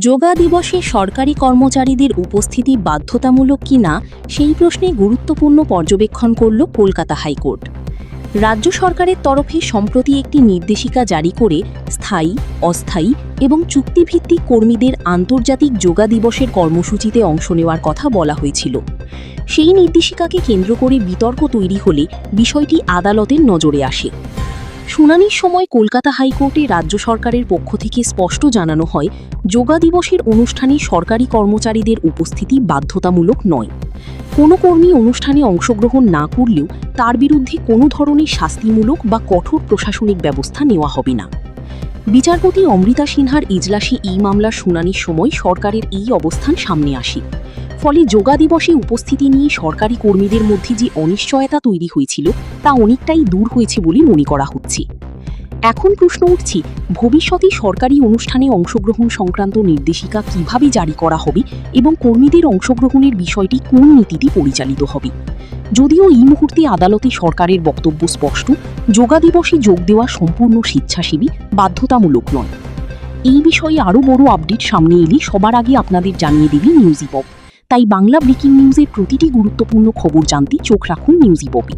যোগা দিবসে সরকারি কর্মচারীদের উপস্থিতি বাধ্যতামূলক কিনা সেই প্রশ্নে গুরুত্বপূর্ণ পর্যবেক্ষণ করল কলকাতা হাইকোর্ট। রাজ্য সরকারের তরফে সম্প্রতি একটি নির্দেশিকা জারি করে স্থায়ী, অস্থায়ী এবং চুক্তিভিত্তিক কর্মীদের আন্তর্জাতিক যোগা দিবসের কর্মসূচিতে অংশ নেওয়ার কথা বলা হয়েছিল। সেই নির্দেশিকাকে কেন্দ্র করে বিতর্ক তৈরি হলে বিষয়টি আদালতের নজরে আসে। শুনানির সময় কলকাতা হাইকোর্টে রাজ্য সরকারের পক্ষ থেকে স্পষ্ট জানানো হয়, যোগা দিবসের অনুষ্ঠানে সরকারি কর্মচারীদের উপস্থিতি বাধ্যতামূলক নয়। কোনো কর্মী অনুষ্ঠানে অংশগ্রহণ না করলেও তার বিরুদ্ধে কোনো ধরনের শাস্তিমূলক বা কঠোর প্রশাসনিক ব্যবস্থা নেওয়া হবে না। বিচারপতি অমৃতা সিনহার ইজলাসে এই মামলার শুনানির সময় সরকারের এই অবস্থান সামনে আসে। ফলে যোগা দিবসে উপস্থিতি নিয়ে সরকারি কর্মীদের মধ্যে যে অনিশ্চয়তা তৈরি হয়েছিল তা অনেকটাই দূর হয়েছে বলে মনে করা হচ্ছে। এখন প্রশ্ন উঠছে, ভবিষ্যতে সরকারি অনুষ্ঠানে অংশগ্রহণ সংক্রান্ত নির্দেশিকা কিভাবে জারি করা হবে এবং কর্মীদের অংশগ্রহণের বিষয়টি কোন নীতিতে পরিচালিত হবে। যদিও এই মুহূর্তে আদালতে সরকারের বক্তব্য স্পষ্ট, যোগা দিবসে যোগ দেওয়া সম্পূর্ণ স্বেচ্ছাসেবী, বাধ্যতামূলক নয়। এই বিষয়ে আরও বড় আপডেট সামনে এলে সবার আগে আপনাদের জানিয়ে দেবে নিউজ ইপপ। তাই বাংলা ব্রেকিং নিউজের প্রতিটি গুরুত্বপূর্ণ খবর জানতে চোখ রাখুন নিউজ ইপপে।